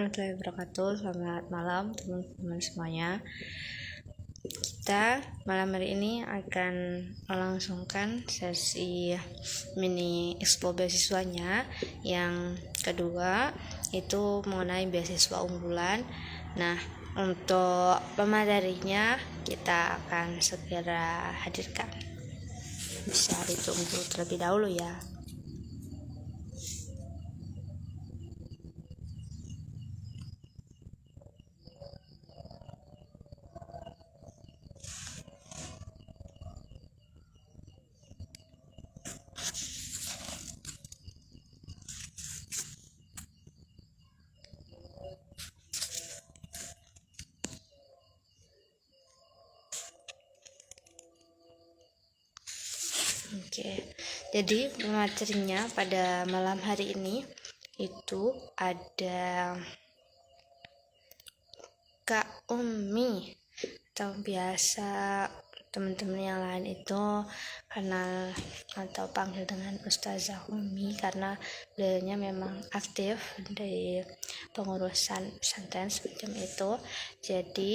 warahmatullahi wabarakatuh. Selamat malam teman-teman semuanya. Kita malam hari ini akan melangsungkan sesi mini expo beasiswanya. Yang kedua itu mengenai beasiswa unggulan. Nah, untuk pematerinya kita akan segera hadirkan. Bisa ditunggu terlebih dahulu ya. Oke, jadi materinya pada malam hari ini itu ada Kak Umi, atau biasa teman-teman yang lain itu kenal atau panggil dengan Ustazah Umi karena beliaunya memang aktif di pengurusan pesantren semacam itu. Jadi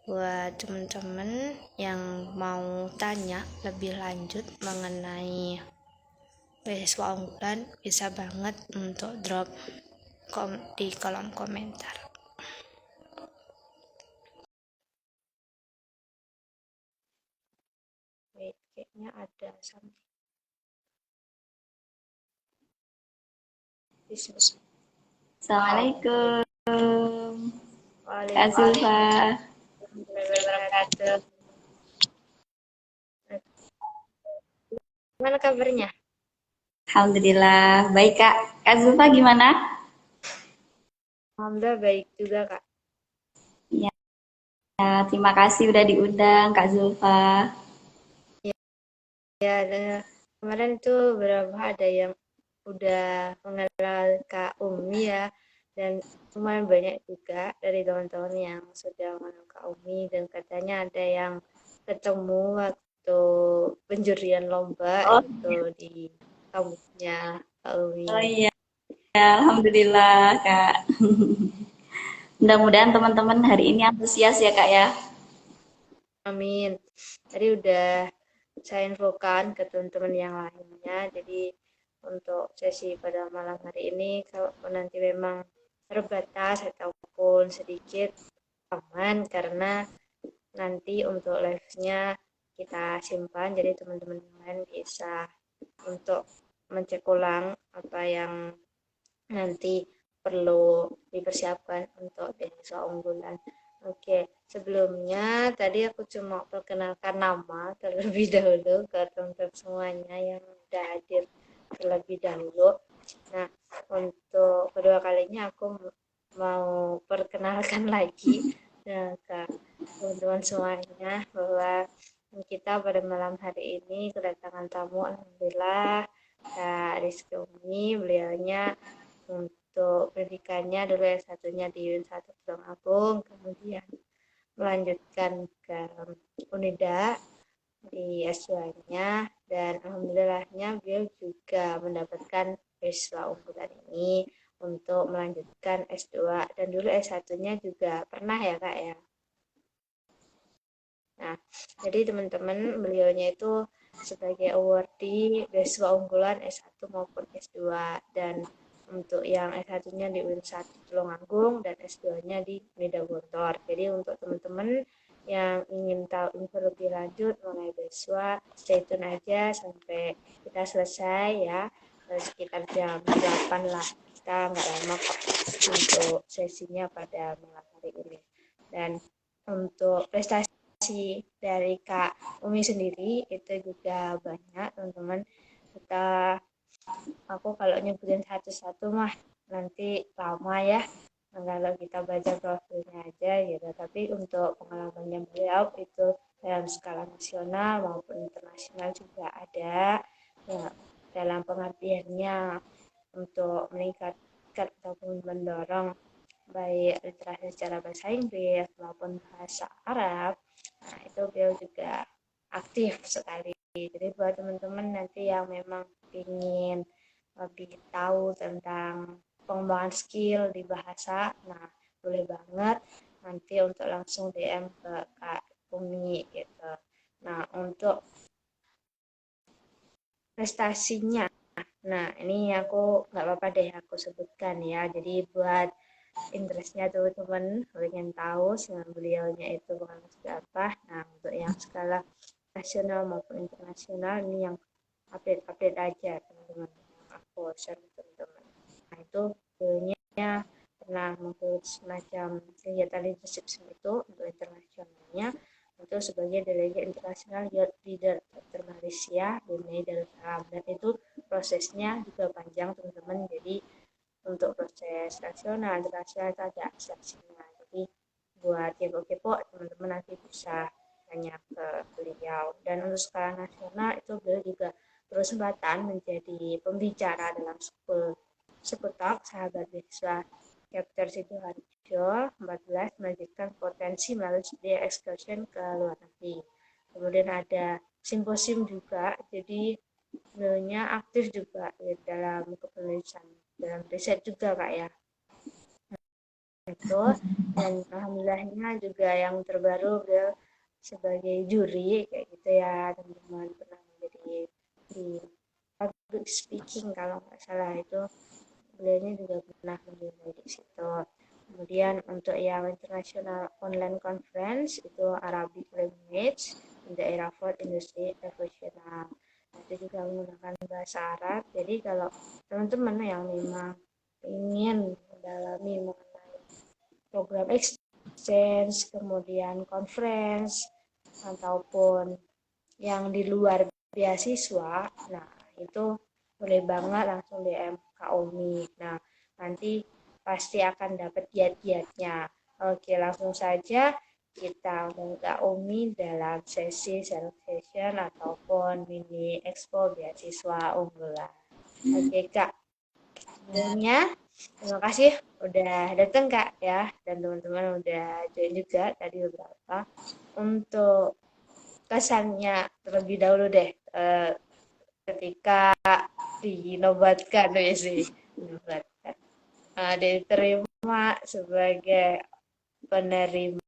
buat teman-teman yang mau tanya lebih lanjut mengenai beasiswa unggulan bisa banget untuk drop di kolom komentar. Wait, kayaknya ada something. Assalamualaikum Kak Zulfa. Gimana kabarnya? Alhamdulillah baik Kak. Kak Zulfa gimana? Alhamdulillah baik juga Kak. Ya, terima kasih udah diundang Kak Zulfa. Ya, kemarin itu beberapa ada yang udah mengenal Kak Umi ya, dan lumayan banyak juga dari teman-teman yang sudah mengenal Kak Umi, dan katanya ada yang ketemu waktu penjurian lomba itu di kampusnya Kak Umi. Oh iya, Alhamdulillah Kak. Mudah-mudahan teman-teman hari ini antusias ya Kak ya. Amin. Tadi udah saya infokan ke teman-teman yang lainnya. Jadi untuk sesi pada malam hari ini, kalau nanti memang terbatas ataupun sedikit aman, karena nanti untuk live-nya kita simpan. Jadi teman-teman yang lain bisa untuk mencek ulang apa yang nanti perlu dipersiapkan untuk beasiswa unggulan. Oke, sebelumnya tadi aku cuma perkenalkan nama terlebih dahulu ke teman-teman semuanya yang sudah hadir terlebih dahulu. Nah, untuk kedua kalinya aku mau perkenalkan lagi ke teman-teman semuanya bahwa kita pada malam hari ini kedatangan tamu, alhamdulillah, Kak Rizky Umi. Beliaunya untuk pendidikannya dulu S1-nya di UIN 1 Tulung Agung, kemudian melanjutkan ke Unida di S2-nya, dan alhamdulillahnya beliau juga mendapatkan beasiswa unggulan ini untuk melanjutkan S2, dan dulu S1-nya juga pernah ya Kak ya. Nah, jadi teman-teman beliaunya itu sebagai awardee beasiswa unggulan S1 maupun S2, dan untuk yang S1-nya di UIN 1 Tulungagung dan S2-nya di Unida Gontor. Jadi untuk teman-teman yang ingin tahu info lebih lanjut mengenai beasiswa, stay tune aja sampai kita selesai ya, sekitar jam 8 lah. Kita nggak lama kok untuk sesinya pada malam hari ini. Dan untuk prestasi dari Kak Umi sendiri itu juga banyak teman-teman. Aku kalau nyebutin satu-satu mah nanti lama ya, kalau kita baca profilnya aja gitu. Tapi untuk pengalamannya beliau itu dalam skala nasional maupun internasional juga ada ya, dalam pengabdiannya untuk meningkatkan ataupun mendorong baik literasi secara bahasa Inggris maupun bahasa Arab. Nah, itu beliau juga aktif sekali. Jadi buat teman-teman nanti yang memang ingin lebih tahu tentang pengembangan skill di bahasa. Nah, boleh banget nanti untuk langsung DM ke Kak Umi gitu. Nah, untuk prestasinya, nah ini aku nggak apa-apa deh aku sebutkan ya. Jadi buat interestnya teman-teman pengen tahu dengan beliaunya itu bukan apa. Nah, untuk yang skala nasional maupun internasional ini yang update-update aja teman-teman yang aku share ke teman-teman. Nah, itu beliaunya pernah mengurus semacam kegiatan leadership itu untuk internasionalnya itu sebagai delegate internasional youth leader chapter Malaysia BNI Darussalam, dan itu prosesnya juga panjang teman-teman. Jadi untuk proses nasional internasional itu ada seleksinya. Jadi buat kepo-kepo teman-teman nanti bisa tanya ke beliau. Dan untuk skala nasional itu beliau juga berkesempatan menjadi pembicara dalam Seputalk Sahabat Beasiswa Chapter Sidoarjo 14 melanjutkan potensi melalui studi excursion ke luar negeri. Kemudian ada simposium juga, jadi beliaunya aktif juga ya, dalam kepenulisan, dalam riset juga Kak ya. Itu dan alhamdulillahnya juga yang terbaru beliau sebagai juri kayak gitu ya teman-teman, pernah menjadi di public speaking kalau nggak salah, itu beliaunya juga pernah menjadi di situ. Kemudian untuk yang international online conference itu Arabic language in daerah Ford Industry Professional, itu juga menggunakan bahasa Arab. Jadi kalau teman-teman yang memang ingin mendalami mengenai program exchange, kemudian conference, ataupun yang di luar beasiswa, nah itu boleh banget langsung DM Kak Omi. Nah, nanti pasti akan dapat giat-giatnya. Oke, langsung saja kita undang Kak Omi dalam sesi self session ataupun mini expo beasiswa unggulan. Oke, Kak. Sebelumnya, terima kasih udah datang Kak ya, dan teman-teman udah join juga tadi beberapa. Untuk kesannya terlebih dahulu deh, ketika dinobatkan sih, dinobatkan, diterima sebagai penerima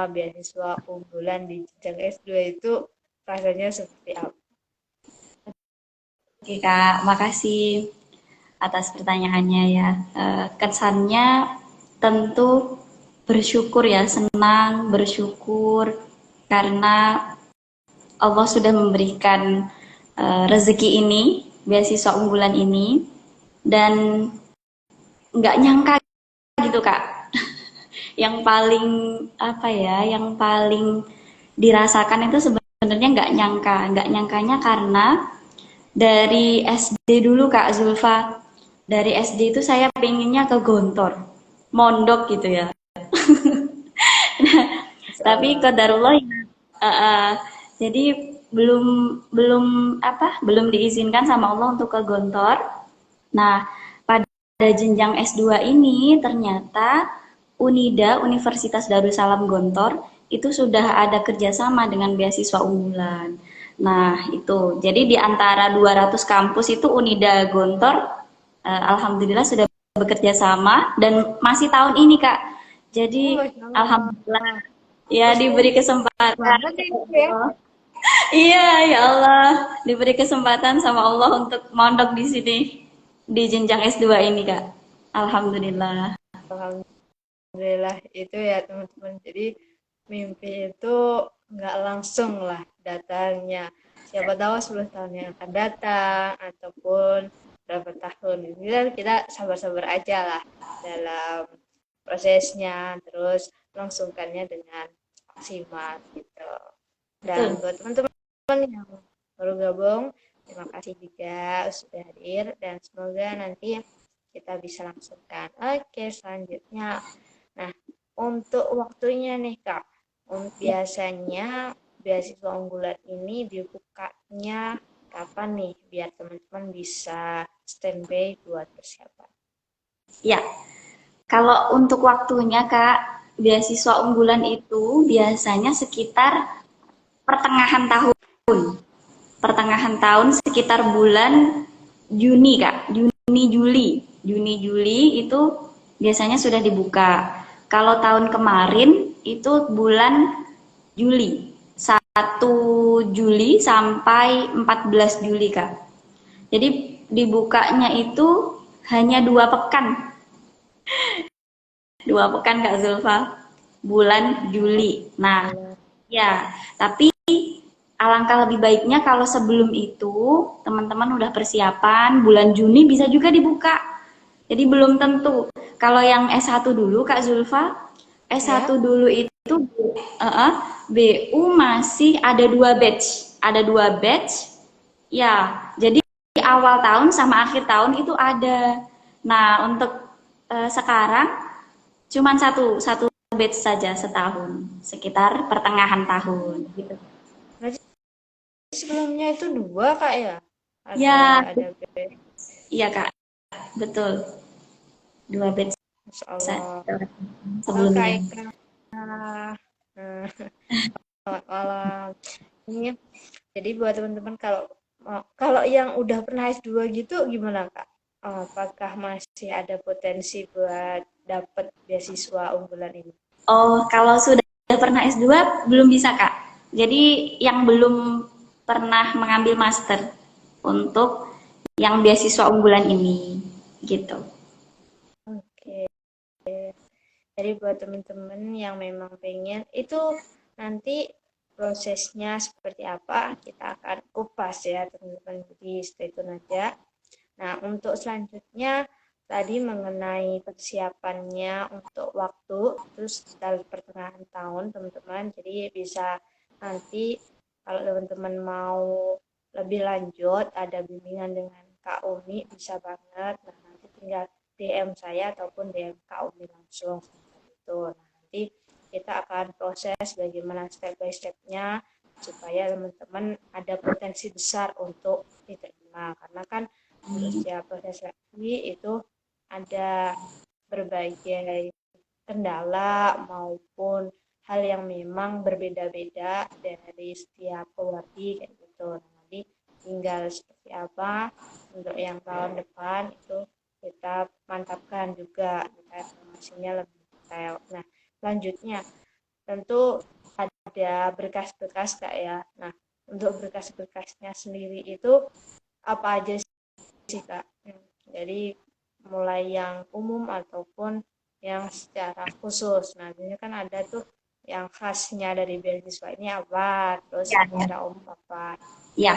beasiswa unggulan di jenjang S2 itu rasanya seperti apa? Oke Kak, makasih atas pertanyaannya ya. Kesannya tentu bersyukur ya, senang, bersyukur karena Allah sudah memberikan rezeki ini, beasiswa unggulan ini, dan nggak nyangka gitu Kak. Yang paling apa ya, yang paling dirasakan itu sebenarnya nggak nyangkanya karena dari SD dulu Kak Zulfa, dari SD itu saya pengennya ke Gontor, mondok gitu ya. Tapi qadarullah jadi belum belum belum diizinkan sama Allah untuk ke Gontor. Nah, pada jenjang S2 ini ternyata UNIDA Universitas Darussalam Gontor itu sudah ada kerjasama dengan beasiswa unggulan. Nah, itu. Jadi di antara 200 kampus itu UNIDA Gontor alhamdulillah sudah bekerja sama dan masih tahun ini, Kak. Jadi alhamdulillah ya diberi kesempatan. Iya, ya Allah, diberi kesempatan sama Allah untuk mondok di sini di jenjang S2 ini, Kak. Alhamdulillah. Alhamdulillah itu ya teman-teman. Jadi mimpi itu nggak langsung lah datangnya. Siapa tahu 10 tahun yang akan datang ataupun berapa tahun. Jadi kita sabar-sabar aja lah dalam prosesnya, terus langsungkannya dengan maksimal gitu. Dan buat teman-teman yang baru gabung, terima kasih juga sudah hadir dan semoga nanti kita bisa langsungkan. Oke, selanjutnya. Nah, untuk waktunya nih Kak, biasanya beasiswa unggulan ini dibukanya kapan nih biar teman-teman bisa standby buat persiapan? Ya, kalau untuk waktunya Kak, beasiswa unggulan itu biasanya sekitar pertengahan tahun. Pertengahan tahun sekitar bulan Juni Kak, Juni Juli. Juni, Juli itu biasanya sudah dibuka. Kalau tahun kemarin itu bulan Juli, 1 Juli sampai 14 Juli, Kak. Jadi dibukanya itu hanya 2 pekan. 2 pekan, Kak Zulfa. Bulan Juli. Nah, ya, tapi alangkah lebih baiknya kalau sebelum itu teman-teman udah persiapan, bulan Juni bisa juga dibuka. Jadi belum tentu. Kalau yang S1 dulu, Kak Zulfa, S1 Ya. dulu itu BU masih ada 2 batch. Ada 2 batch. Ya, jadi di awal tahun sama akhir tahun itu ada. Nah, untuk sekarang cuman satu batch saja setahun, sekitar pertengahan tahun gitu. Berarti sebelumnya itu 2 Kak ya? Ya, Ada iya Kak, betul. 2 batch Masya Allah. Halo Kak sebelumnya. Eka. Nah, selamat malam. Ini jadi buat teman-teman kalau yang udah pernah S2 gitu gimana Kak? Apakah masih ada potensi buat dapat beasiswa unggulan ini? Oh, kalau sudah pernah S2 belum bisa Kak. Jadi yang belum pernah mengambil master untuk yang beasiswa unggulan ini gitu. Oke. Jadi buat teman-teman yang memang pengen itu nanti prosesnya seperti apa kita akan kupas ya teman-teman. Jadi stay tune aja. Nah, untuk selanjutnya tadi mengenai persiapannya untuk waktu, terus dari pertengahan tahun teman-teman, jadi bisa nanti kalau teman-teman mau lebih lanjut, ada bimbingan dengan Kak Umi, bisa banget. Nah, nanti tinggal DM saya ataupun DM Kak Umi langsung. Itu. Nah, nanti kita akan proses bagaimana step by step-nya supaya teman-teman ada potensi besar untuk diterima. Karena kan untuk setiap proses seleksi itu ada berbagai kendala maupun hal yang memang berbeda-beda dari setiap pewardi kayak gitu. Nah, nanti tinggal seperti apa untuk yang tahun depan itu kita mantapkan juga kita informasinya lebih detail. Nah, selanjutnya tentu ada berkas-berkas Kak ya. Nah, untuk berkas-berkasnya sendiri itu apa aja sih Kak? Jadi mulai yang umum ataupun yang secara khusus. Nah, biasanya kan ada tuh yang khasnya dari beasiswa ini apa, terus Ya, yang ya. secara umum apa. Ya.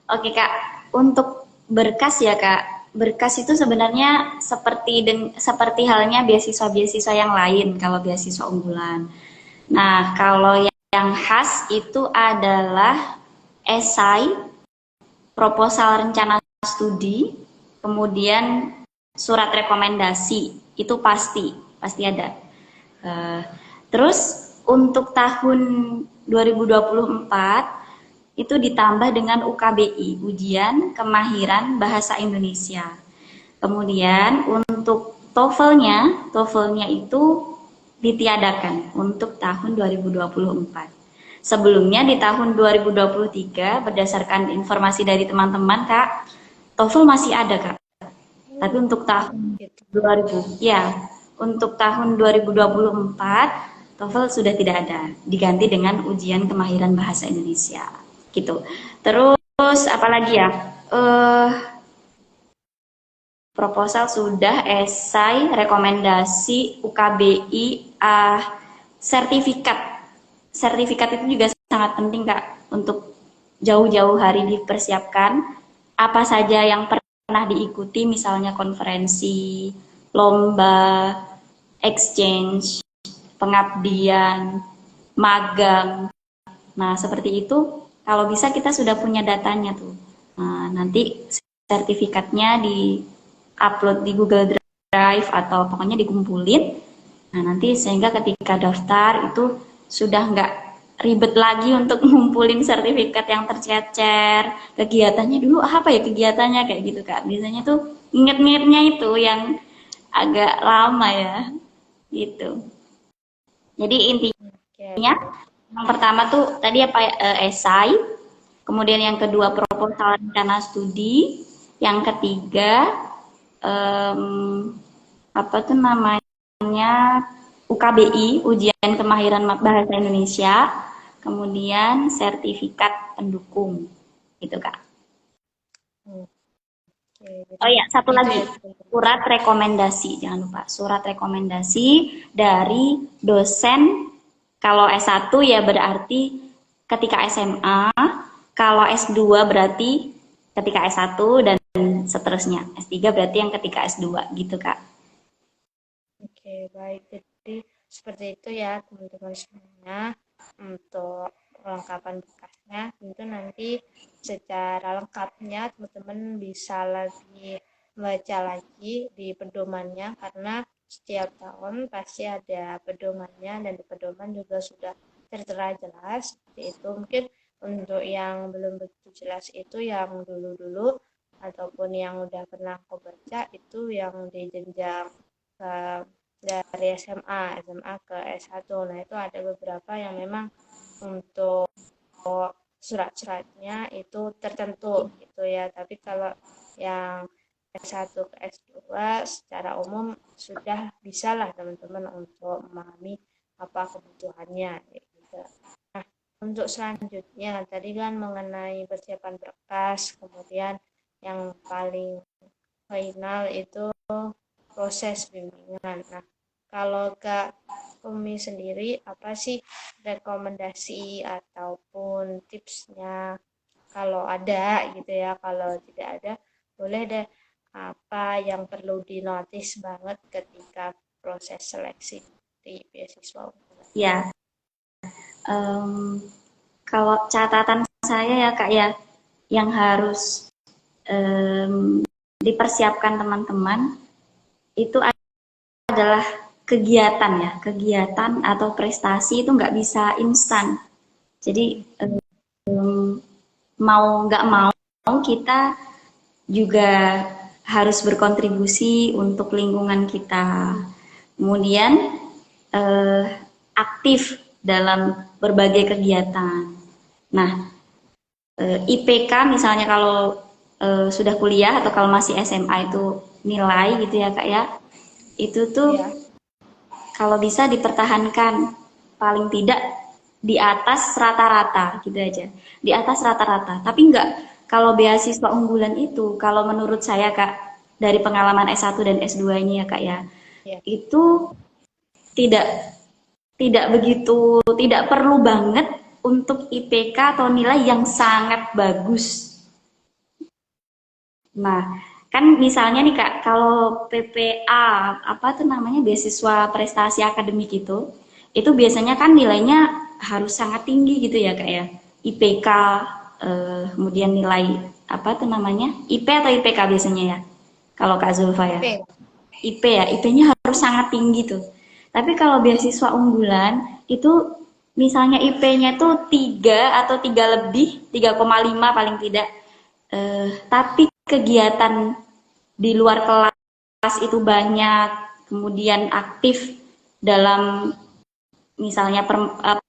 Oke Kak, untuk berkas ya Kak, berkas itu sebenarnya seperti halnya beasiswa-beasiswa yang lain kalau beasiswa unggulan. Nah, kalau yang khas itu adalah esai, proposal rencana studi, kemudian surat rekomendasi, itu pasti ada. Uh, Terus untuk tahun 2024 itu ditambah dengan UKBI, Ujian Kemahiran Bahasa Indonesia. Kemudian untuk TOEFL-nya itu ditiadakan untuk tahun 2024. Sebelumnya di tahun 2023 berdasarkan informasi dari teman-teman Kak, TOEFL masih ada Kak. Tapi untuk tahun Gitu. 2000 ya, untuk tahun 2024 TOEFL sudah tidak ada, diganti dengan ujian kemahiran bahasa Indonesia gitu. Terus apalagi ya? Proposal sudah, esai, rekomendasi, UKBI, sertifikat. Sertifikat itu juga sangat penting Kak untuk jauh-jauh hari dipersiapkan. Apa saja yang pernah diikuti, misalnya konferensi, lomba, exchange, pengabdian, magang. Nah, seperti itu. Kalau bisa kita sudah punya datanya tuh. Nah, nanti sertifikatnya di-upload di Google Drive atau pokoknya dikumpulin. Nah, nanti sehingga ketika daftar itu sudah nggak ribet lagi untuk ngumpulin sertifikat yang tercecer. Kegiatannya dulu apa ya kegiatannya kayak gitu Kak. Biasanya tuh inget-ingetnya itu yang agak lama ya. Gitu. Jadi Oke. intinya yang pertama tuh tadi apa esai, kemudian yang kedua proposal rencana studi, yang ketiga em, apa tuh namanya, UKBI, ujian kemahiran bahasa Indonesia, kemudian sertifikat pendukung, gitu Kak. Oke, Oh jadi ya, satu gitu lagi, ya teman-teman. surat rekomendasi, jangan lupa, surat rekomendasi dari dosen. Kalau S1 ya berarti ketika SMA, kalau S2 berarti ketika S1 dan seterusnya. S3 berarti yang ketika S2 gitu Kak. Oke, baik. Jadi seperti itu ya teman-teman semuanya untuk kelengkapan berkasnya. Tentu nanti secara lengkapnya teman-teman bisa lagi baca lagi di pedomannya karena setiap tahun pasti ada pedomannya dan di pedoman juga sudah tertera jelas seperti itu. Mungkin untuk yang belum begitu jelas itu yang dulu-dulu ataupun yang udah pernah aku baca itu yang di jenjang dari SMA ke S1. Nah, itu ada beberapa yang memang untuk surat-suratnya itu tertentu gitu ya. Tapi kalau yang S1 ke S2 secara umum sudah bisa lah teman-teman untuk memahami apa kebutuhannya gitu. Nah, untuk selanjutnya tadi kan mengenai persiapan berkas, kemudian yang paling final itu proses bimbingan. Nah, kalau Kak Umi sendiri, apa sih rekomendasi ataupun tipsnya kalau ada gitu ya, kalau tidak ada, boleh deh apa yang perlu dinotis banget ketika proses seleksi di beasiswa unggulan. Ya, em, kalau catatan saya ya Kak ya, yang harus dipersiapkan teman-teman itu adalah kegiatan ya, kegiatan atau prestasi itu nggak bisa instan. Jadi mau nggak mau kita juga harus berkontribusi untuk lingkungan kita. Kemudian eh, aktif dalam berbagai kegiatan. Nah, IPK misalnya kalau sudah kuliah atau kalau masih SMA itu nilai gitu ya Kak ya, itu tuh Ya, kalau bisa dipertahankan paling tidak di atas rata-rata gitu aja. Di atas rata-rata. Tapi enggak, kalau beasiswa unggulan itu, kalau menurut saya Kak, dari pengalaman S1 dan S2 ini ya Kak ya, ya. itu tidak tidak perlu banget untuk IPK atau nilai yang sangat bagus. Nah, kan misalnya nih Kak, kalau PPA, apa tuh namanya, beasiswa prestasi akademik itu biasanya kan nilainya harus sangat tinggi gitu ya Kak ya. IPK, kemudian nilai, apa tuh namanya, IP atau IPK biasanya ya, kalau Kak Zulfa ya. IP. IP ya, IP-nya harus sangat tinggi tuh. Tapi kalau beasiswa unggulan, itu misalnya IP-nya tuh 3 atau 3 lebih, 3,5 paling tidak. Tapi kegiatan di luar kelas itu banyak, kemudian aktif dalam misalnya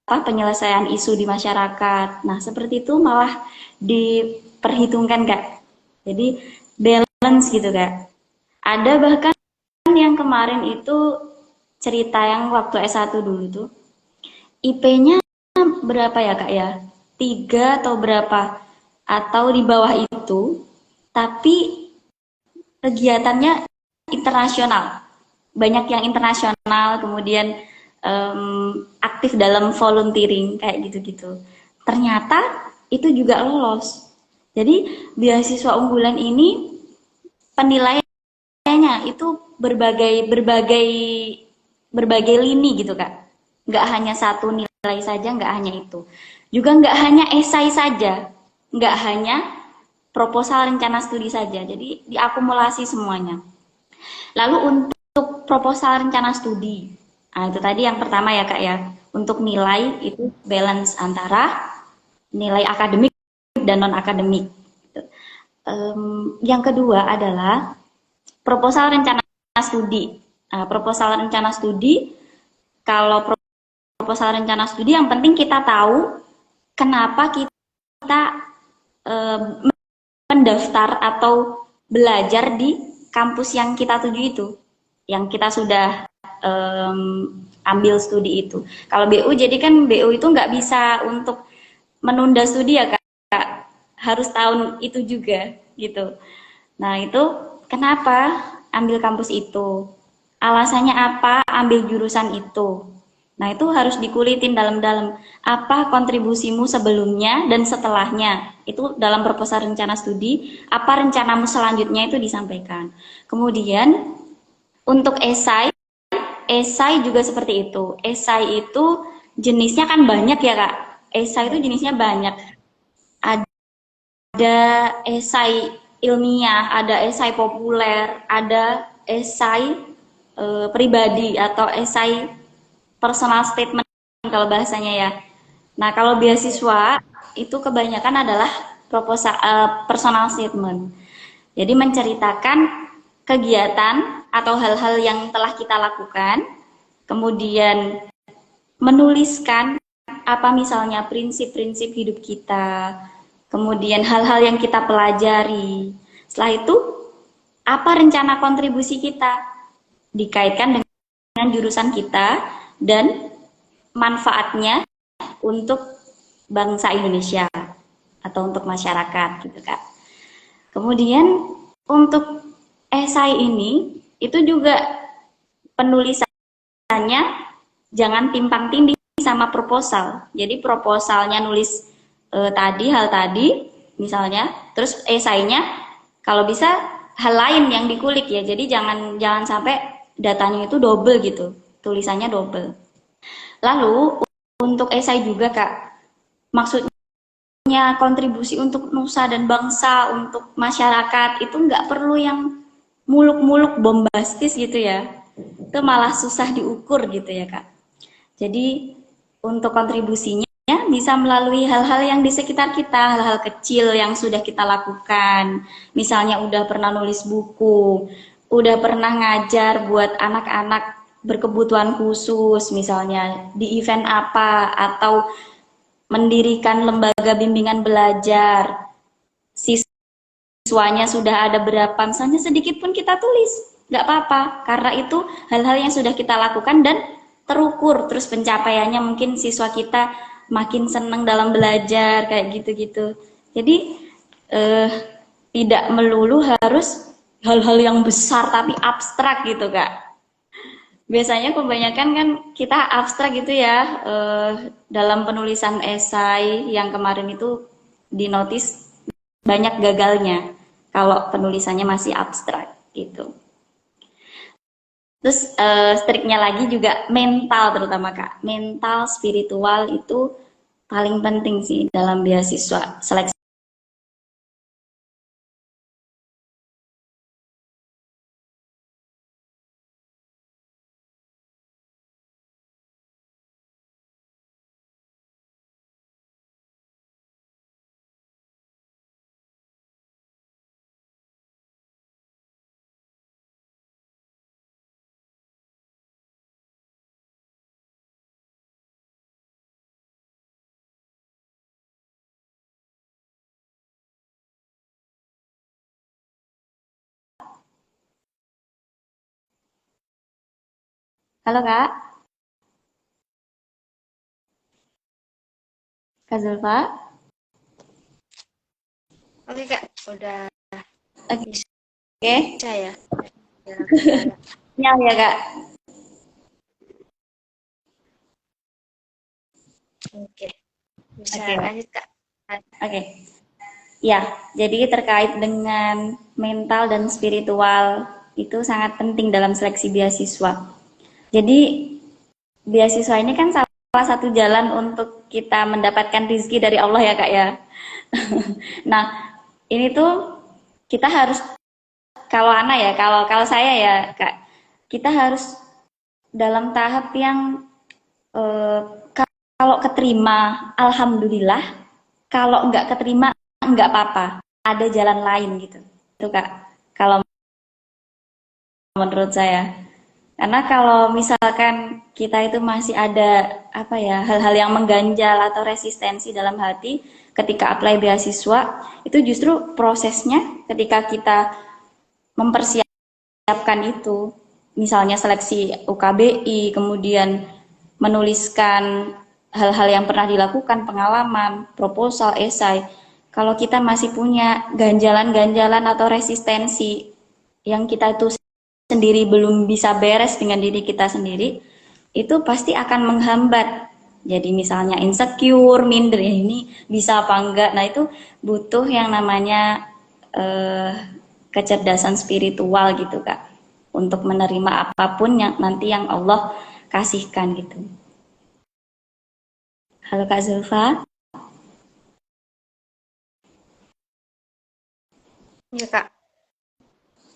penyelesaian isu di masyarakat. Nah, seperti itu malah diperhitungkan Kak. Jadi balance gitu Kak. Ada bahkan yang kemarin itu cerita yang waktu S1 dulu tuh, IP-nya berapa ya Kak ya? 3 atau berapa? Atau di bawah itu, tapi kegiatannya internasional. Banyak yang internasional, kemudian aktif dalam volunteering kayak gitu-gitu. Ternyata itu juga lolos. Jadi beasiswa unggulan ini penilaiannya itu berbagai berbagai berbagai lini gitu Kak. Nggak hanya satu nilai saja, nggak hanya itu. Juga nggak hanya esai saja, nggak hanya proposal rencana studi saja. Jadi diakumulasi semuanya. Lalu untuk proposal rencana studi, nah itu tadi yang pertama ya Kak ya. Untuk nilai itu balance antara nilai akademik dan non akademik. Yang kedua adalah proposal rencana studi. Nah, proposal rencana studi, kalau proposal rencana studi yang penting kita tahu kenapa kita eh, mendaftar atau belajar di kampus yang kita tuju itu, yang kita sudah ambil studi itu. Kalau BU, jadi kan BU itu nggak bisa untuk menunda studi ya Kak, harus tahun itu juga gitu. Nah itu kenapa ambil kampus itu? Alasannya apa ambil jurusan itu? Nah itu harus dikulitin dalam-dalam. Apa kontribusimu sebelumnya dan setelahnya? Itu dalam proposal rencana studi, apa rencanamu selanjutnya itu disampaikan. Kemudian untuk esai juga seperti itu. Esai itu jenisnya kan banyak ya Kak. Esai itu jenisnya banyak. Ada esai ilmiah, ada esai populer, ada esai pribadi atau esai personal statement kalau bahasanya ya. Nah, kalau beasiswa itu kebanyakan adalah proposal personal statement. Jadi menceritakan kegiatan atau hal-hal yang telah kita lakukan, kemudian menuliskan apa misalnya prinsip-prinsip hidup kita, kemudian hal-hal yang kita pelajari. Setelah itu, apa rencana kontribusi kita dikaitkan dengan jurusan kita dan manfaatnya untuk bangsa Indonesia atau untuk masyarakat gitu Kak. Kemudian untuk esai ini itu juga penulisannya jangan timpang tindih sama proposal. Jadi proposalnya nulis hal tadi misalnya, terus esainya kalau bisa hal lain yang dikulik ya. Jadi jangan sampai datanya itu double gitu, tulisannya double. Lalu untuk esai juga Kak, maksudnya kontribusi untuk nusa dan bangsa, untuk masyarakat itu nggak perlu yang muluk-muluk bombastis gitu ya. Itu malah susah diukur gitu ya Kak. Jadi untuk kontribusinya bisa melalui hal-hal yang di sekitar kita, hal-hal kecil yang sudah kita lakukan. Misalnya udah pernah nulis buku, udah pernah ngajar buat anak-anak berkebutuhan khusus, misalnya di event apa, atau mendirikan lembaga bimbingan belajar. Siswanya sudah ada berapa, misalnya sedikit pun kita tulis, nggak apa-apa, karena itu hal-hal yang sudah kita lakukan dan terukur, terus pencapaiannya mungkin siswa kita makin senang dalam belajar kayak gitu-gitu. Jadi tidak melulu harus hal-hal yang besar tapi abstrak gitu Kak. Biasanya kebanyakan kan kita abstrak gitu ya, dalam penulisan esai yang kemarin itu dinotis banyak gagalnya kalau penulisannya masih abstrak gitu. Terus striknya lagi juga mental terutama Kak. Mental, spiritual itu paling penting sih dalam beasiswa seleksi. Halo Kak, Kak Zulfa. Oke Kak, udah Oke. bisa ya. Ya, ya Kak. Oke, bisa Oke. lanjut Kak. Oke. Ya, jadi terkait dengan mental dan spiritual itu sangat penting dalam seleksi beasiswa. Jadi beasiswa ini kan salah satu jalan untuk kita mendapatkan rezeki dari Allah ya Kak ya. Nah, ini tuh kita harus, kalau Ana ya, kalau saya ya Kak, kita harus dalam tahap yang eh, kalau keterima, alhamdulillah. Kalau nggak keterima, nggak apa-apa. Ada jalan lain gitu. Itu Kak, kalau menurut saya. Karena kalau misalkan kita itu masih ada apa ya, hal-hal yang mengganjal atau resistensi dalam hati ketika apply beasiswa, itu justru prosesnya ketika kita mempersiapkan mempersiapkan itu. Misalnya seleksi UKBI, kemudian menuliskan hal-hal yang pernah dilakukan, pengalaman, proposal, esai. Kalau kita masih punya ganjalan-ganjalan atau resistensi yang kita itu sendiri belum bisa beres dengan diri kita sendiri, itu pasti akan menghambat. Jadi misalnya insecure, minder, ya ini bisa apa enggak. Nah itu butuh yang namanya eh, kecerdasan spiritual gitu Kak. Untuk menerima apapun yang nanti yang Allah kasihkan gitu. Halo Kak Zulfa. Iya Kak,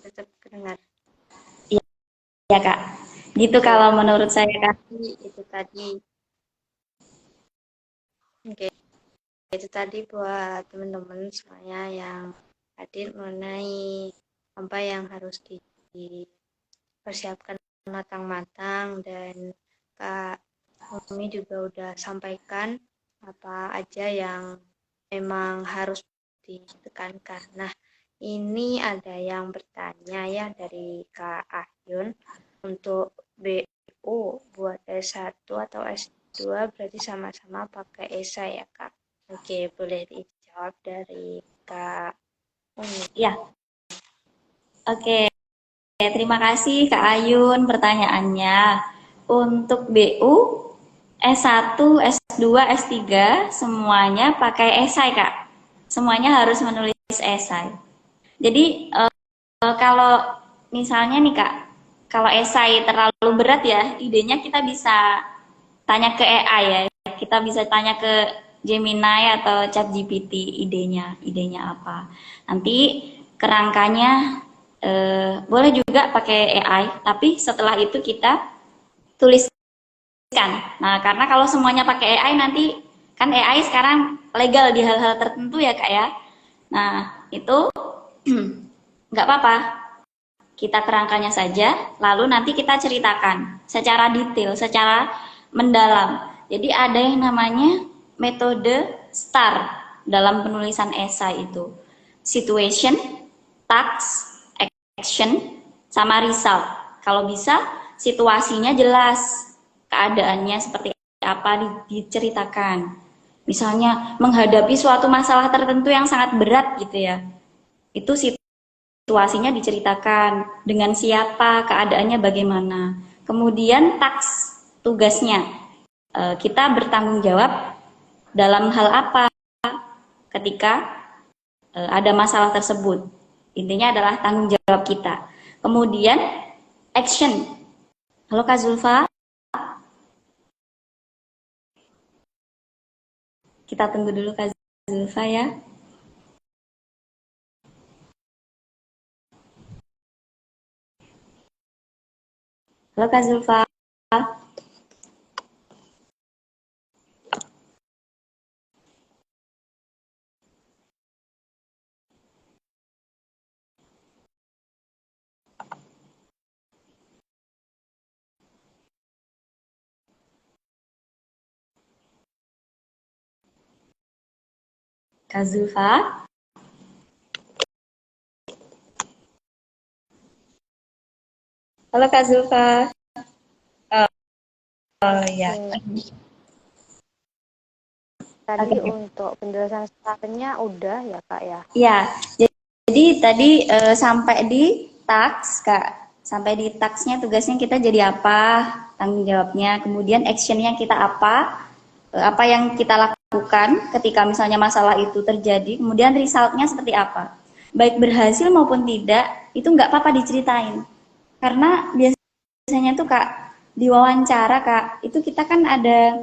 tetap kedengar. Ya Kak. Gitu Oke, kalau menurut saya Kak. jadi itu tadi. Oke, itu tadi buat teman-teman semuanya yang hadir mengenai apa yang harus dipersiapkan matang-matang, dan Kak Umi juga udah sampaikan apa aja yang memang harus ditekankan. Nah, ini ada yang bertanya ya dari Kak Ahyun, untuk BU buat S1 atau S2 berarti sama-sama pakai esai ya Kak? Oke, boleh dijawab dari Kak Umi. Ya, oke. Terima kasih Kak Ayun pertanyaannya. Untuk BU S1, S2, S3 semuanya pakai esai Kak. Semuanya harus menulis esai. Jadi kalau misalnya nih Kak, kalau esai terlalu berat ya, idenya kita bisa tanya ke AI ya. Kita bisa tanya ke Gemini atau ChatGPT idenya apa. Nanti kerangkanya boleh juga pakai AI, tapi setelah itu kita tuliskan. Nah, karena kalau semuanya pakai AI nanti kan AI sekarang legal di hal-hal tertentu ya Kak ya. Nah, itu nggak apa-apa, kita kerangkanya saja, lalu nanti kita ceritakan secara detail, secara mendalam. Jadi ada yang namanya metode STAR dalam penulisan esai itu. Situation, task, action, sama result. Kalau bisa situasinya jelas, keadaannya seperti apa diceritakan. Misalnya menghadapi suatu masalah tertentu yang sangat berat gitu ya. Itu situasinya diceritakan, dengan siapa, keadaannya bagaimana. Kemudian taks, tugasnya. Kita bertanggung jawab dalam hal apa ketika ada masalah tersebut. Intinya adalah tanggung jawab kita. Kemudian action. Halo Kak Zulfa, kita tunggu dulu Kak Zulfa ya. Halo Kak Zulfa. Kak Zulfa. Halo Kak Zulfa. Oh ya. Oke, tadi Oke. untuk penjelasan startnya udah ya Kak ya? Ya, jadi tadi sampai di task, Kak. Sampai di tasknya tugasnya kita jadi apa, tanggung jawabnya, kemudian actionnya kita apa yang kita lakukan ketika misalnya masalah itu terjadi, kemudian resultnya seperti apa. Baik berhasil maupun tidak, itu nggak apa-apa diceritain. Karena biasanya tuh Kak, di wawancara Kak, itu kita kan ada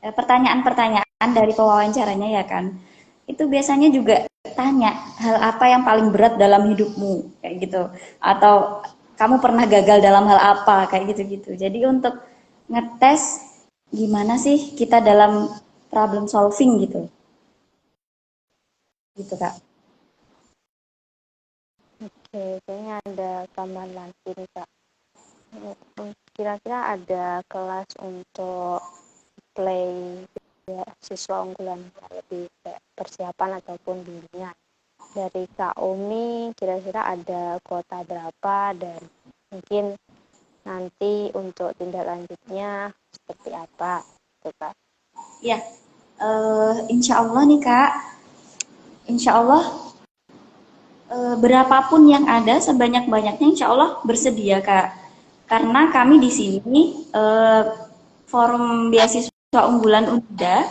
pertanyaan-pertanyaan dari pewawancaranya ya kan. Itu biasanya juga tanya hal apa yang paling berat dalam hidupmu kayak gitu, atau kamu pernah gagal dalam hal apa kayak gitu-gitu. Jadi untuk ngetes gimana sih kita dalam problem solving gitu, gitu Kak. Oke, kayaknya ada tambahan lagi nih Kak. Kira-kira ada kelas untuk play ya, siswa unggulan yang lebih persiapan ataupun bimbingan dari Kak Umi, kira-kira ada kuota berapa dan Mungkin nanti untuk tindak lanjutnya seperti apa, gitu Kak. Ya, insya Allah nih Kak, insya Allah berapapun yang ada, sebanyak-banyaknya insya Allah bersedia Kak. Karena kami di sini forum beasiswa unggulan UNIDA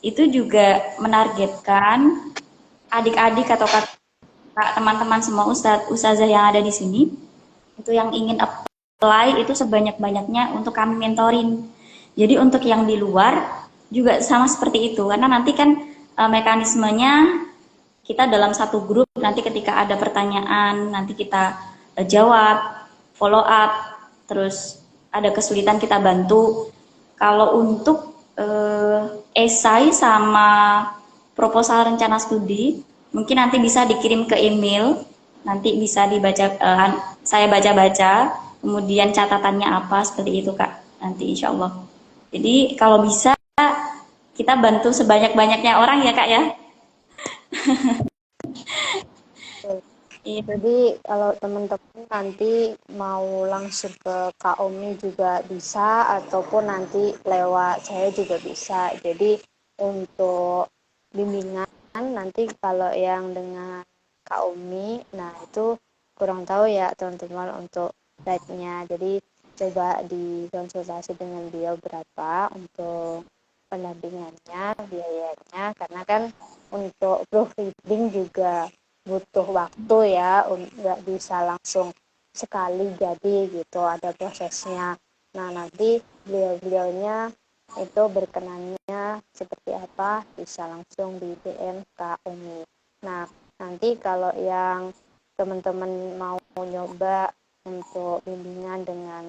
itu juga menargetkan adik-adik atau kakak teman-teman semua ustazah yang ada di sini itu yang ingin apply itu sebanyak-banyaknya untuk kami mentorin. Jadi untuk yang di luar juga sama seperti itu karena nanti kan mekanismenya kita dalam satu grup nanti ketika ada pertanyaan nanti kita jawab, follow up, terus ada kesulitan kita bantu. Kalau untuk esai sama proposal rencana studi mungkin nanti bisa dikirim ke email, nanti bisa dibaca, saya baca-baca, kemudian catatannya apa seperti itu Kak, nanti insya Allah. Jadi kalau bisa kita bantu sebanyak-banyaknya orang ya Kak ya. Iya. Jadi kalau teman-teman nanti mau langsung ke Kak Omi juga bisa, ataupun nanti lewat saya juga bisa. Jadi untuk bimbingan nanti kalau yang dengan Kak Omi, nah itu kurang tahu ya teman-teman untuk rate-nya. Jadi coba dikonsultasi dengan beliau berapa untuk pendampingannya, biayanya, karena kan untuk proofreading juga butuh waktu ya, nggak bisa langsung sekali jadi gitu, ada prosesnya. Nah nanti beliau-beliaunya itu berkenannya seperti apa bisa langsung di DM Kak Umi. Nah nanti kalau yang teman-teman mau nyoba untuk bimbingan dengan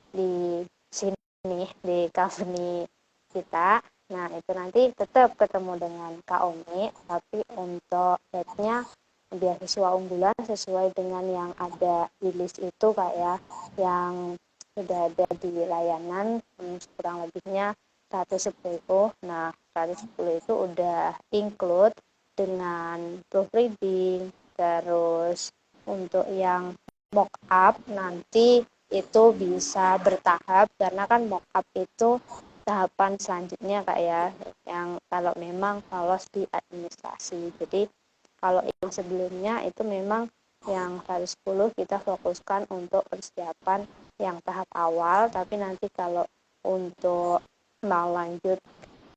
di sini di company kita, nah itu nanti tetap ketemu dengan Kak Omi, tapi untuk rate-nya beasiswa unggulan sesuai dengan yang ada di list itu Kak ya, yang sudah ada di layanan, kurang lebihnya 110. Nah 110 itu udah include dengan proofreading, terus untuk yang mock up nanti itu bisa bertahap karena kan mock up itu tahapan selanjutnya Kak ya, yang kalau memang lolos di administrasi. Jadi kalau yang sebelumnya itu memang yang 110 kita fokuskan untuk persiapan yang tahap awal, tapi nanti kalau untuk mau lanjut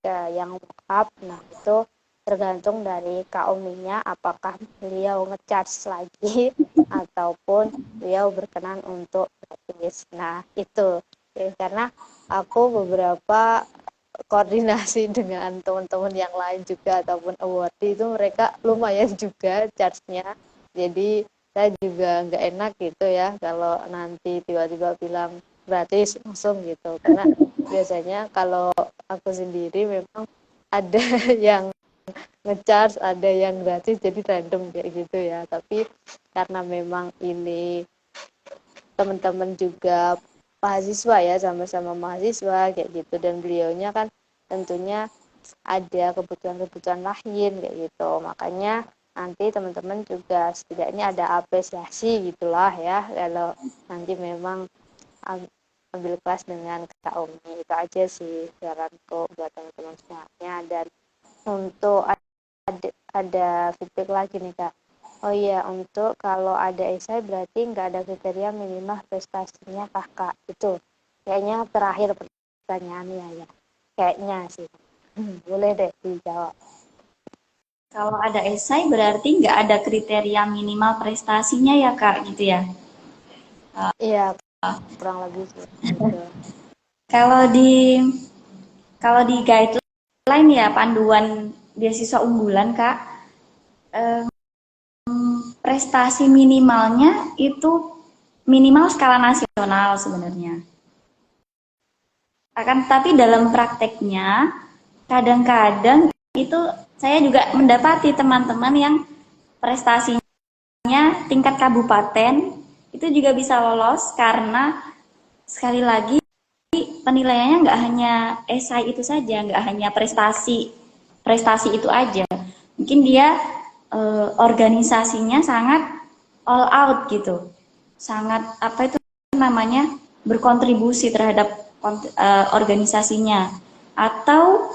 ke yang up, nah itu tergantung dari Kak Ominya apakah beliau ngecharge lagi ataupun beliau berkenan untuk gratis. Nah itu karena aku beberapa koordinasi dengan teman-teman yang lain juga ataupun awardee itu mereka lumayan juga charge-nya, jadi saya juga nggak enak gitu ya kalau nanti tiba-tiba bilang gratis langsung gitu, karena biasanya kalau aku sendiri memang ada yang ngecharge ada yang gratis jadi random kayak gitu ya, tapi karena memang ini teman-teman juga mahasiswa ya, sama-sama mahasiswa kayak gitu, dan beliaunya kan tentunya ada kebutuhan-kebutuhan lain kayak gitu, makanya nanti teman-teman juga setidaknya ada apresiasi gitulah ya kalau nanti memang ambil kelas dengan Kak Omi. Itu aja sih saranku buat teman-teman semuanya. Dan untuk ada feedback lagi nih Kak. Oh iya, untuk kalau ada esai berarti nggak ada kriteria minimal prestasinya kakak. Itu kayaknya terakhir pertanyaannya ya. Kayaknya sih. Boleh deh dijawab. Kalau ada esai berarti nggak ada kriteria minimal prestasinya ya Kak, gitu ya? Iya, kurang lebih sih. Gitu. Kalau di guideline ya panduan beasiswa unggulan Kak, eh, prestasi minimalnya itu minimal skala nasional sebenarnya. Akan tetapi dalam prakteknya kadang-kadang itu saya juga mendapati teman-teman yang prestasinya tingkat kabupaten itu juga bisa lolos karena sekali lagi penilaiannya nggak hanya esai itu saja, nggak hanya prestasi itu aja. Mungkin dia organisasinya sangat all out gitu, sangat apa itu namanya berkontribusi terhadap organisasinya, atau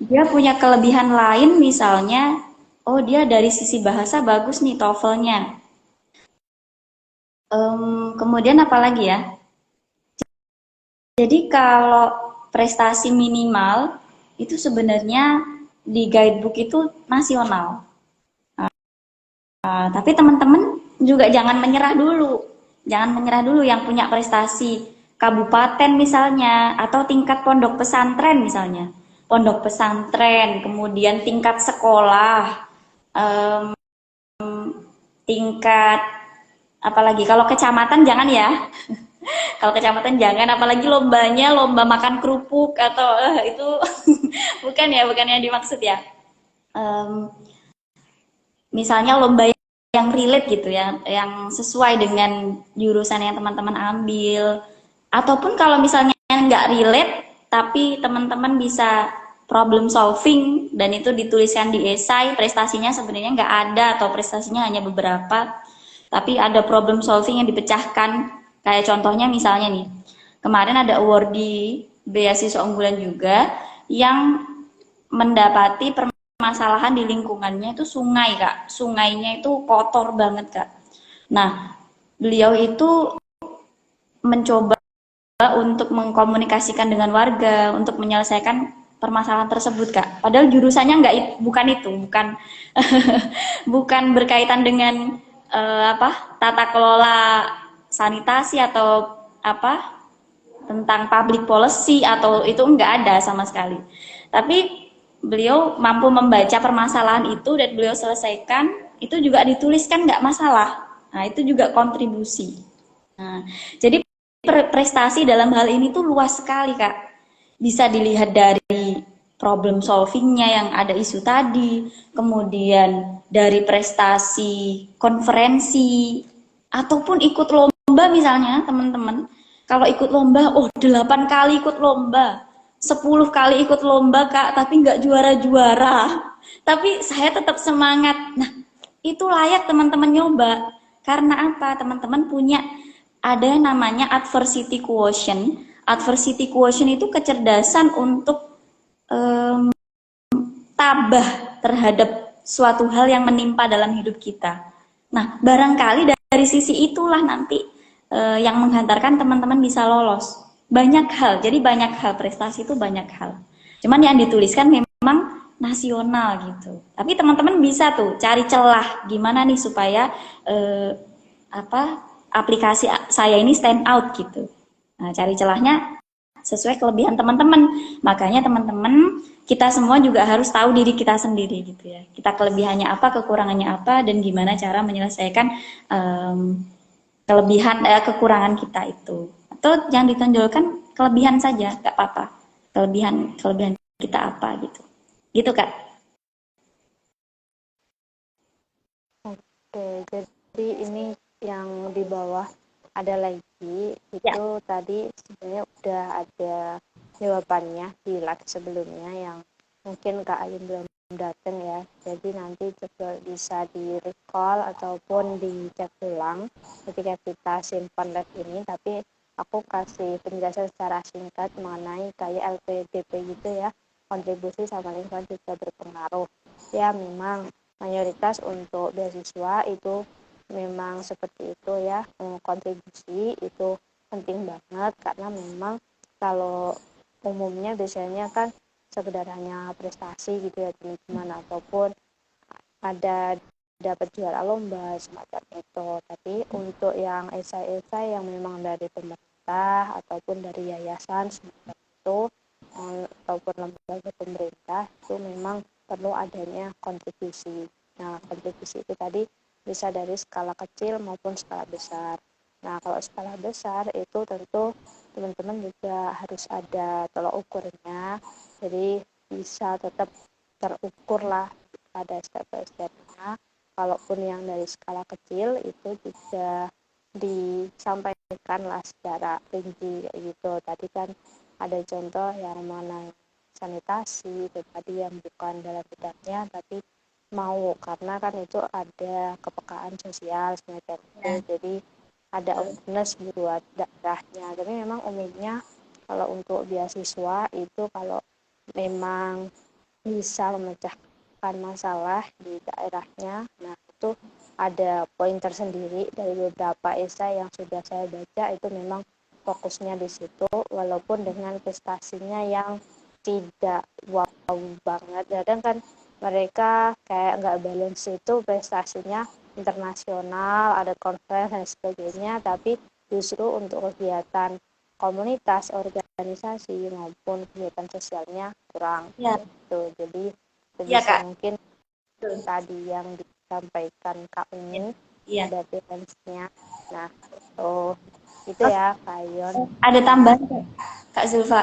dia punya kelebihan lain, misalnya oh dia dari sisi bahasa bagus nih TOEFL-nya. Kemudian apa lagi ya? Jadi kalau prestasi minimal itu sebenarnya di guidebook itu nasional. Tapi teman-teman juga jangan menyerah dulu. Jangan menyerah dulu yang punya prestasi kabupaten misalnya, atau tingkat pondok pesantren misalnya. Pondok pesantren, kemudian tingkat sekolah, tingkat apalagi kalau kecamatan jangan ya. Kalau kecamatan jangan, apalagi lombanya lomba makan kerupuk atau itu bukan ya, bukan yang dimaksud ya. Um, Misalnya lomba yang relate gitu ya, yang sesuai dengan jurusan yang teman-teman ambil. Ataupun kalau misalnya nggak relate, tapi teman-teman bisa problem solving dan itu dituliskan di esai, prestasinya sebenarnya nggak ada atau prestasinya hanya beberapa, tapi ada problem solving yang dipecahkan. Kayak contohnya misalnya nih, kemarin ada awardee beasiswa unggulan juga yang mendapati permasalahan di lingkungannya itu sungai, Kak. Sungainya itu kotor banget, Kak. Nah, beliau itu mencoba untuk mengkomunikasikan dengan warga untuk menyelesaikan permasalahan tersebut, Kak. Padahal jurusannya bukan itu, bukan bukan berkaitan dengan tata kelola sanitasi atau apa tentang public policy, atau itu enggak ada sama sekali. Tapi beliau mampu membaca permasalahan itu dan beliau selesaikan, itu juga dituliskan nggak masalah. Nah, itu juga kontribusi. Nah, jadi prestasi dalam hal ini tuh luas sekali, Kak. Bisa dilihat dari problem solvingnya yang ada isu tadi, kemudian dari prestasi konferensi, ataupun ikut lomba misalnya teman-teman. Kalau ikut lomba, oh 8 kali ikut lomba, 10 kali ikut lomba, Kak, tapi nggak juara-juara. Tapi saya tetap semangat. Nah, itu layak teman-teman nyoba. Karena apa? Teman-teman punya ada yang namanya adversity quotient. Adversity quotient itu kecerdasan untuk um, tabah terhadap suatu hal yang menimpa dalam hidup kita. Nah, barangkali dari sisi itulah nanti yang menghantarkan teman-teman bisa lolos. Banyak hal, jadi banyak hal, prestasi itu banyak hal. Cuman yang dituliskan memang nasional gitu. Tapi teman-teman bisa tuh cari celah gimana nih supaya apa aplikasi saya ini stand out gitu. Nah, cari celahnya sesuai kelebihan teman-teman. Makanya teman-teman, kita semua juga harus tahu diri kita sendiri gitu ya. Kita kelebihannya apa, kekurangannya apa, dan gimana cara menyelesaikan kekurangan kita itu. Atau yang ditonjolkan kelebihan saja, nggak apa-apa. Kelebihan kita apa gitu. Gitu, Kak. Oke, jadi ini yang di bawah ada lagi, Ya. itu tadi sebenarnya udah ada jawabannya di live sebelumnya yang mungkin Kak Ayun belum datang ya. Jadi nanti coba bisa di recall ataupun dicek ulang ketika kita simpan live ini, tapi aku kasih penjelasan secara singkat mengenai kayak LPDP gitu ya, kontribusi sama lingkungan juga berpengaruh. Ya memang mayoritas untuk beasiswa itu memang seperti itu ya, kontribusi itu penting banget karena memang kalau umumnya biasanya kan sekedar hanya prestasi gitu ya teman-teman, ataupun ada dapat juara lomba semacam itu. Tapi untuk yang esai-esai yang memang dari pemerintah ataupun dari yayasan semacam itu, ataupun lembaga pemerintah, itu memang perlu adanya kontribusi. Nah, kontribusi itu tadi bisa dari skala kecil maupun skala besar. Nah, kalau skala besar itu tentu teman-teman juga harus ada tolak ukurnya, jadi bisa tetap terukur lah pada step by stepnya. Kalaupun yang dari skala kecil itu juga disampaikan lah secara rinci kayak gitu. Tadi kan ada contoh yang mana sanitasi itu tadi yang bukan dalam bidangnya tapi mau, karena kan itu ada kepekaan sosial semacam itu. Jadi ada awareness buat daerahnya. Tapi memang umumnya kalau untuk beasiswa itu kalau memang bisa memecahkan masalah di daerahnya, nah itu ada poin tersendiri dari beberapa esai yang sudah saya baca, itu memang fokusnya di situ, walaupun dengan prestasinya yang tidak wow banget. Kadang kan mereka kayak nggak balance, itu prestasinya internasional, ada conference dan sebagainya, tapi justru untuk kegiatan komunitas, organisasi maupun kegiatan sosialnya kurang Ya, gitu. Jadi iya sebisa Kak. mungkin Betul. tadi yang disampaikan Kak Ya. Umi Iya. ada balance-nya. Nah, itu Oh, ya Kak Yon. ada Nah, tambahan Kak Zulfa.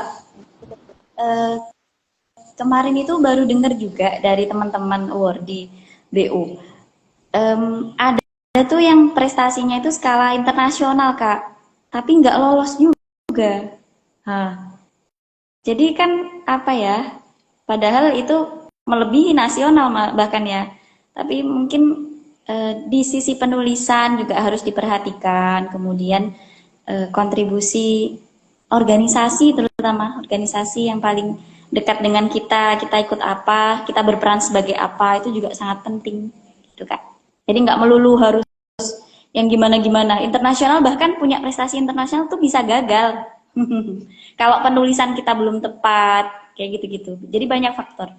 Eh, Kemarin itu baru dengar juga dari teman-teman Word di BU. Ada tuh yang prestasinya itu skala internasional, Kak. Tapi nggak lolos juga. Hah. Jadi kan apa ya? Padahal itu melebihi nasional bahkan ya. Tapi mungkin di sisi penulisan juga harus diperhatikan. Kemudian kontribusi organisasi, terutama organisasi yang paling dekat dengan kita, kita ikut apa, kita berperan sebagai apa, itu juga sangat penting, gitu Kak. Jadi nggak melulu harus yang gimana-gimana. Internasional bahkan punya prestasi internasional tuh bisa gagal. Kalau penulisan kita belum tepat, kayak gitu-gitu. Jadi banyak faktor.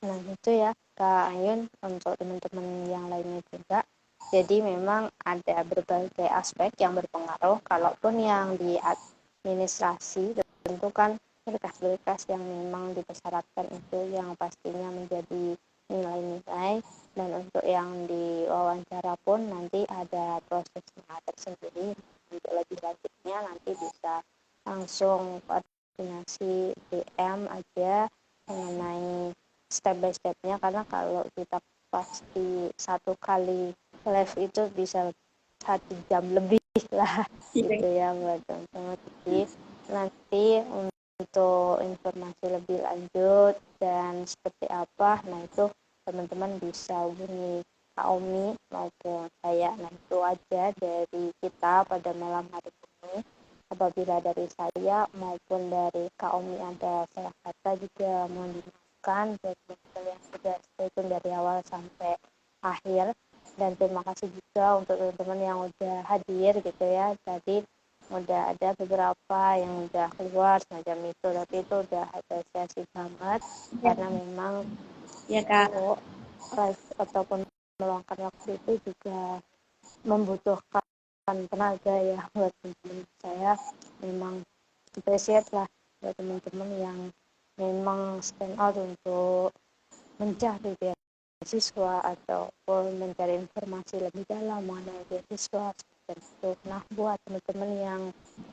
nah itu ya Kak Ayun, untuk teman-teman yang lainnya juga. Jadi memang ada berbagai aspek yang berpengaruh. Kalaupun yang di administrasi, tentu kan berkas-berkas yang memang dipersyaratkan itu yang pastinya menjadi nilai-nilai, dan untuk yang di wawancara pun nanti ada prosesnya tersendiri. Untuk lebih lanjutnya nanti bisa langsung koordinasi DM aja mengenai step by stepnya, karena kalau kita pasti satu kali live itu bisa 1 jam lebih lah gitu ya buat teman-teman. Jadi nanti untuk informasi lebih lanjut dan seperti apa, nah itu teman-teman bisa hubungi Kak Omi maupun saya. Nah itu aja dari kita pada malam hari ini. Apabila dari saya maupun dari Kak Omi ada salah kata juga mohon dimaafkan, buat teman-teman yang sudah stay tune dari awal sampai akhir. Dan terima kasih juga untuk teman-teman yang udah hadir gitu ya. Tadi udah ada beberapa yang udah keluar semacam itu, tapi itu udah apresiasi banget, karena memang Ya Kak. untuk live ataupun meluangkan waktu itu juga membutuhkan tenaga ya buat teman-teman. Saya memang appreciate lah buat teman-teman yang memang stand out untuk mencari beasiswa ataupun mencari informasi lebih dalam mengenai beasiswa seperti itu. Nah, buat teman-teman yang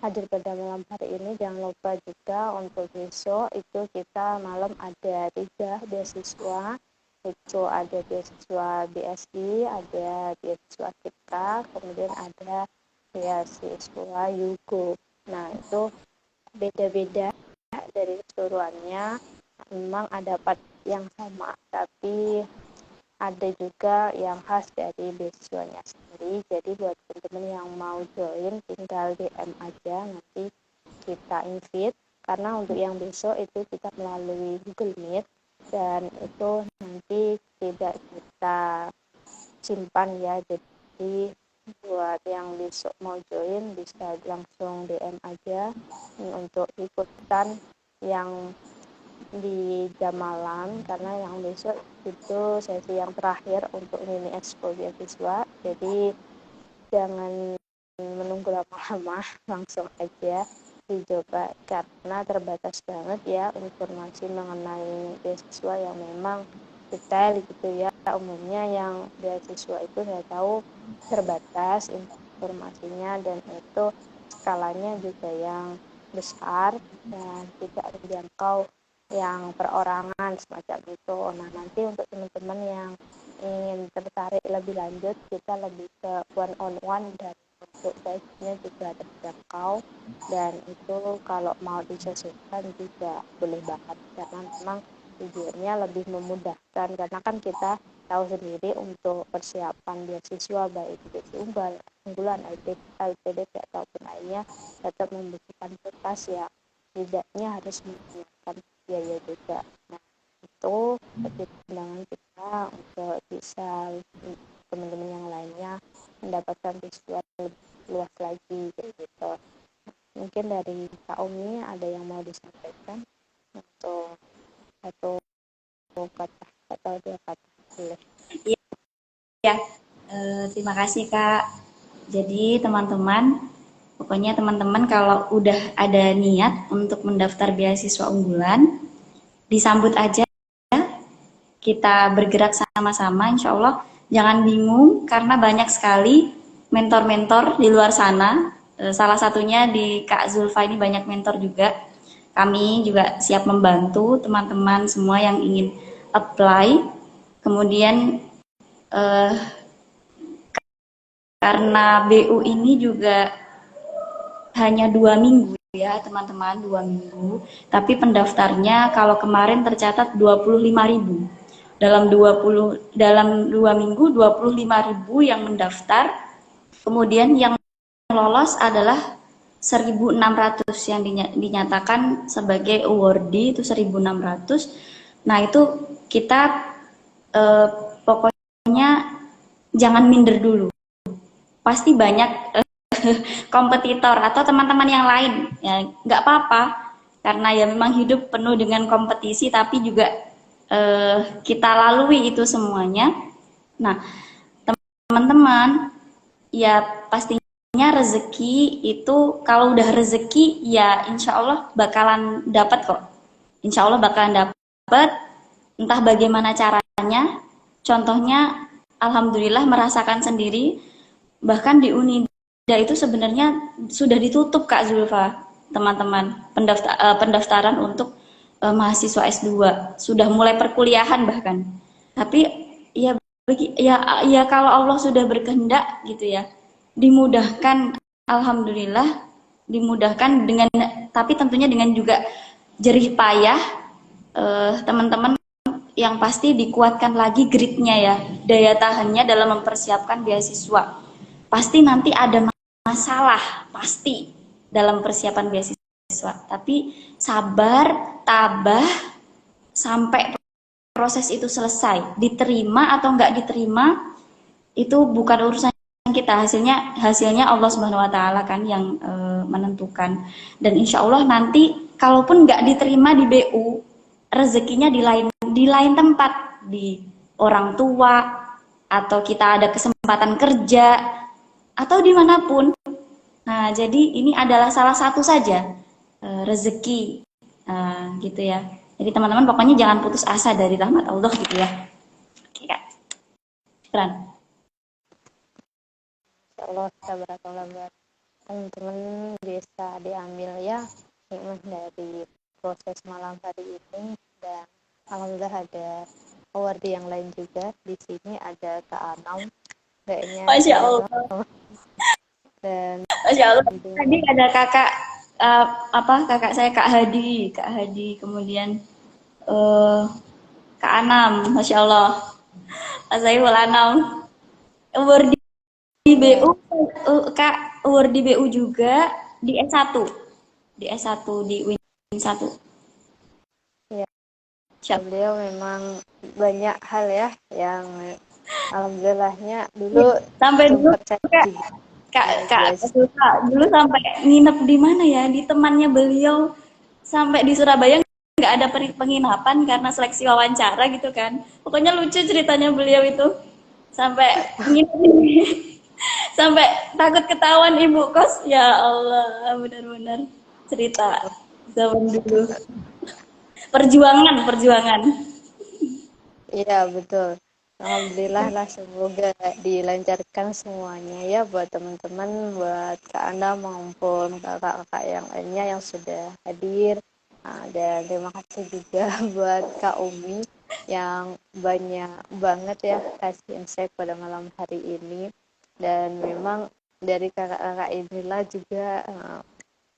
hadir pada malam hari ini, jangan lupa juga untuk besok itu kita malam ada 3 beasiswa. Itu ada beasiswa BSI, ada beasiswa kita, kemudian ada beasiswa Yugo. Nah, itu beda-beda dari keseluruhannya, memang ada part yang sama, tapi ada juga yang khas dari beasiswanya sendiri. Jadi buat teman-teman yang mau join tinggal DM aja, nanti kita invite, karena untuk yang besok itu kita melalui Google Meet, dan itu nanti tidak kita simpan ya. Jadi buat yang besok mau join bisa langsung DM aja untuk ikutan yang di jam malam, karena yang besok itu sesi yang terakhir untuk mini expo beasiswa. Jadi jangan menunggu lama-lama, langsung aja dicoba, karena terbatas banget ya informasi mengenai beasiswa yang memang detail gitu ya. Umumnya yang beasiswa itu saya tahu terbatas informasinya, dan itu skalanya juga yang besar dan tidak menjangkau yang perorangan semacam itu. Nah, nanti untuk teman-teman yang ingin tertarik lebih lanjut, kita lebih ke one on one, dan untuk size-nya juga terjangkau, dan itu kalau mau disesuaikan juga boleh banget, karena memang tujuannya lebih memudahkan, karena kan kita tahu sendiri untuk persiapan beasiswa baik itu unggulan LPDP ataupun lainnya tetap membutuhkan kertas ya, tidaknya harus mengeluarkan biaya juga. Nah itu pertimbangan kita untuk bisa teman-teman yang lainnya mendapatkan visual lebih luas lagi kayak gitu. Mungkin dari Kak Umi ada yang mau disampaikan untuk satu kata atau dua kata boleh. Ya, terima kasih Kak. Jadi teman-teman, pokoknya teman-teman kalau udah ada niat untuk mendaftar beasiswa unggulan, disambut aja. Kita bergerak sama-sama, insya Allah. Jangan bingung karena banyak sekali mentor-mentor di luar sana. Salah satunya di Kak Zulfa ini banyak mentor juga. Kami juga siap membantu teman-teman semua yang ingin apply. Kemudian eh, karena BU ini juga hanya 2 minggu ya teman-teman, 2 minggu. Tapi pendaftarnya kalau kemarin tercatat 25.000. Dalam 2 minggu 25.000 yang mendaftar. Kemudian yang lolos adalah 1.600 yang dinyatakan sebagai awardee itu 1.600. Nah itu kita pokoknya jangan minder dulu. Pasti banyak kompetitor atau teman-teman yang lain ya nggak apa-apa karena ya memang hidup penuh dengan kompetisi tapi juga kita lalui itu semuanya. Nah teman-teman ya pastinya rezeki itu kalau udah rezeki ya insya Allah bakalan dapat kok, insya Allah bakalan dapat entah bagaimana caranya. Contohnya alhamdulillah merasakan sendiri bahkan di Unida itu sebenarnya sudah ditutup Kak Zulfa, teman-teman, pendaftaran untuk mahasiswa S2 sudah mulai perkuliahan bahkan. Tapi ya ya kalau Allah sudah berkehendak gitu ya, dimudahkan alhamdulillah, dimudahkan dengan tapi tentunya dengan juga jerih payah teman-teman yang pasti dikuatkan lagi gritnya ya, daya tahannya dalam mempersiapkan beasiswa. Pasti nanti ada masalah, pasti dalam persiapan beasiswa. Tapi sabar, tabah, sampai proses itu selesai. Diterima atau nggak diterima, itu bukan urusan kita. Hasilnya Allah Subhanahu Wa Taala kan yang menentukan. Dan insya Allah nanti, kalaupun nggak diterima di BU, rezekinya di lain tempat, di orang tua, atau kita ada kesempatan kerja, atau dimanapun. Nah, jadi ini adalah salah satu saja rezeki gitu ya. Jadi teman-teman pokoknya jangan putus asa dari rahmat Allah gitu ya. Oke Kak. Keren. Insya Allah tabarakallah teman-teman bisa diambil ya hikmah dari proses malam hari ini. Dan alhamdulillah ada award yang lain juga. Di sini ada Kak Anam kayaknya. Masya Allah. Dan Masya Allah. Tadi ada kakak kakak saya Kak Hadi, kemudian Kak Anam, Masya Allah. Saiful Anam. Award di BU, Kak, award di BU juga di S1. Di S1 di Win 1. Ya, beliau memang banyak hal ya yang alhamdulillahnya dulu sampai dulu Kak dulu sampai nginep di mana ya, di temannya beliau sampai di Surabaya nggak ada penginapan karena seleksi wawancara gitu kan. Pokoknya lucu ceritanya beliau itu sampai nginep sampai takut ketahuan ibu kos. Ya Allah, benar-benar cerita zaman dulu. Perjuangan. Iya betul. Alhamdulillah lah, semoga dilancarkan semuanya ya buat teman-teman, buat Kak Anda maupun kakak-kakak yang lainnya yang sudah hadir. Dan terima kasih juga buat Kak Umi yang banyak banget ya kasih insight pada malam hari ini. Dan memang dari kakak-kakak inilah juga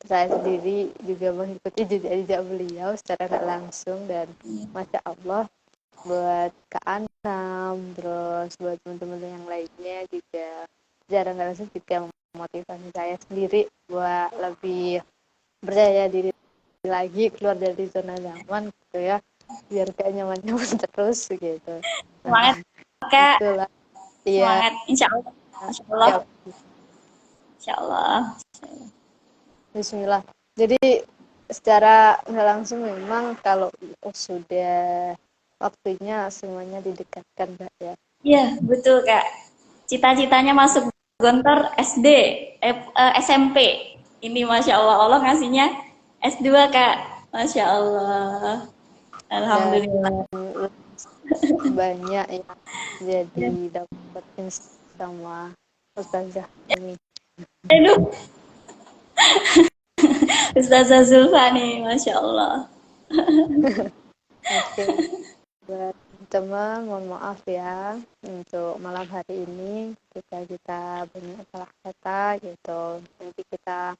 saya sendiri juga mengikuti jejak-jejak beliau secara nggak langsung. Dan Masya Allah buat Kak Anam, terus buat teman-teman yang lainnya juga jarang nggak langsung juga memotivasi saya sendiri buat lebih percaya diri lagi, keluar dari zona nyaman gitu ya, biar kayak nyaman-nyaman terus gitu. Nah, Semangat Kak, itulah. Iya, semangat. Insya Allah, Insya Allah, ya, Insya Allah. Bismillah. Jadi secara nggak langsung memang kalau sudah waktunya semuanya didekatkan, Mbak ya. Iya, betul Kak. Cita-citanya masuk Gontor SD, SMP. Ini Masya Allah, Allah ngasihnya S2 Kak. Masya Allah. Dan Alhamdulillah. banyak yang jadi Ya. dapat sama Ustazah ini. Aduh, Ustazah Zulfa nih, Masya Allah. Oke, buat teman mohon maaf ya untuk malam hari ini kita banyak salah kata gitu. Nanti kita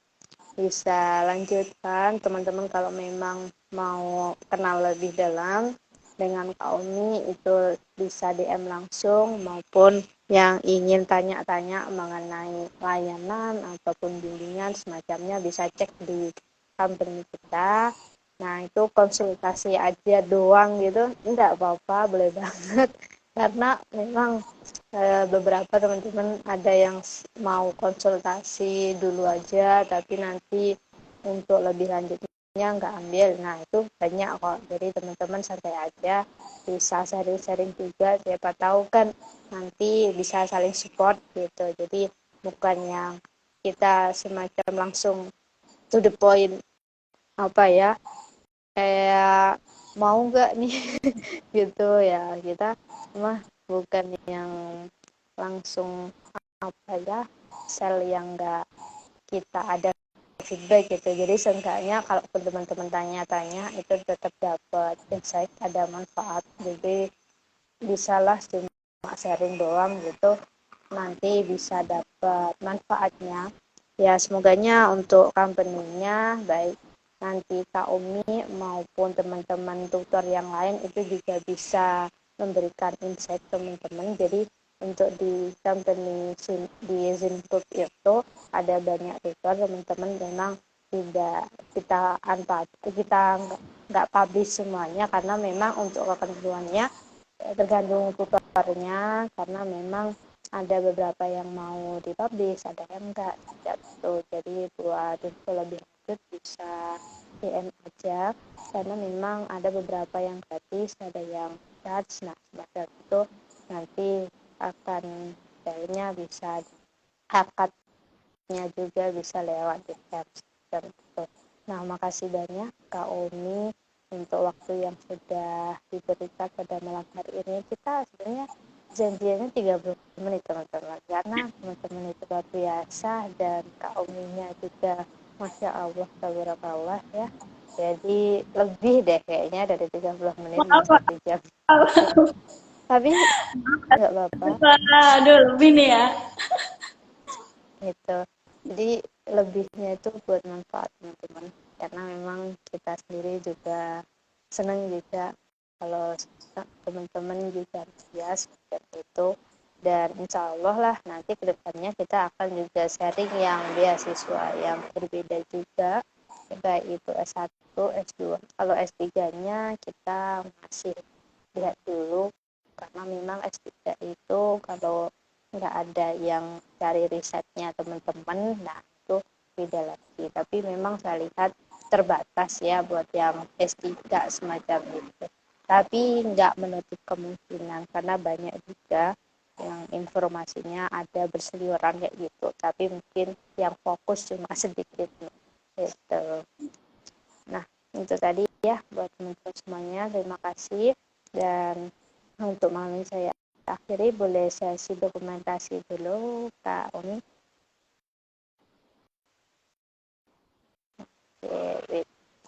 bisa lanjutkan teman-teman kalau memang mau kenal lebih dalam dengan Kak Umi itu bisa DM langsung, maupun yang ingin tanya-tanya mengenai layanan ataupun bimbingan semacamnya bisa cek di company kita. Nah itu konsultasi aja doang gitu enggak apa-apa, boleh banget karena memang beberapa teman-teman ada yang mau konsultasi dulu aja tapi nanti untuk lebih lanjutnya nggak ambil. Nah itu banyak kok, jadi teman-teman santai aja, bisa sharing-sharing juga, siapa tahu kan nanti bisa saling support gitu. Jadi bukan yang kita semacam langsung to the point, apa ya, kayak mau nggak nih gitu ya, kita mah bukan yang langsung apa ya, sel yang nggak kita ada feedback gitu. Jadi seenggaknya kalau teman-teman tanya-tanya itu tetap dapat insight, ada manfaat. Jadi bisalah cuma sharing doang gitu, nanti bisa dapat manfaatnya ya. Semoganya untuk company-nya baik nanti Kak Umi maupun teman-teman tutor yang lain itu juga bisa memberikan insight teman-teman. Jadi untuk di company di Zinput itu ada banyak tutor teman-teman, memang tidak kita kita nggak publish semuanya karena memang untuk ketentuannya tergantung tutornya, karena memang ada beberapa yang mau dipublish, ada yang enggak gitu. Jadi buat info lebih lanjut bisa DM aja, karena memang ada beberapa yang gratis, ada yang charge. Nah semacam itu nanti akan kayaknya bisa akadnya juga bisa lewat di charge gitu. Nah makasih banyak Kak Omi untuk waktu yang sudah diberikan pada malam hari ini. Kita sebenarnya janjiannya 30 menit teman-teman, karena teman-teman itu luar biasa dan Kak Ominya juga Masya Allah, tabarakallah ya. Jadi lebih deh kayaknya dari 30 menit, mau Maaf, 1 jam. maaf. Tapi nggak apa-apa Aduh, lebih nih ya. gitu. Jadi lebihnya itu buat manfaat teman-teman, karena memang kita sendiri juga senang juga kalau teman-teman juga bias seperti itu. Dan insya Allah lah nanti kedepannya kita akan juga sharing yang beasiswa yang berbeda juga, baik itu S1, S2. Kalau S3-nya kita masih lihat dulu, karena memang S3 itu kalau nggak ada yang cari risetnya teman-teman, nah itu beda lagi. Tapi memang saya lihat terbatas ya buat yang S3 semacam itu. Tapi nggak menutup kemungkinan, karena banyak juga yang informasinya ada berseliweran kayak gitu. Tapi mungkin yang fokus cuma sedikit gitu. Nah, itu tadi ya buat teman-teman semuanya. Terima kasih. Dan untuk malam ini saya akhiri, boleh sesi dokumentasi dulu Kak Umi. Oke,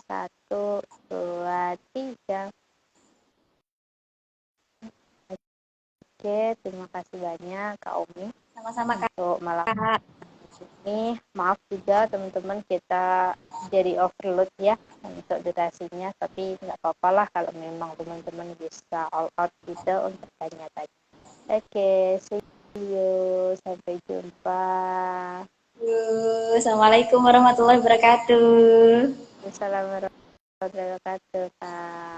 1, 2, 3. Oke, terima kasih banyak Kak Umi Sama-sama Kak. untuk malam ini. Maaf juga teman-teman kita jadi overload ya untuk durasinya, tapi nggak apa-apa lah kalau memang teman-teman bisa all out gitu untuk tanya-tanya. Oke, see you, sampai jumpa. Assalamualaikum warahmatullahi wabarakatuh. Assalamualaikum warahmatullahi wabarakatuh, Kak.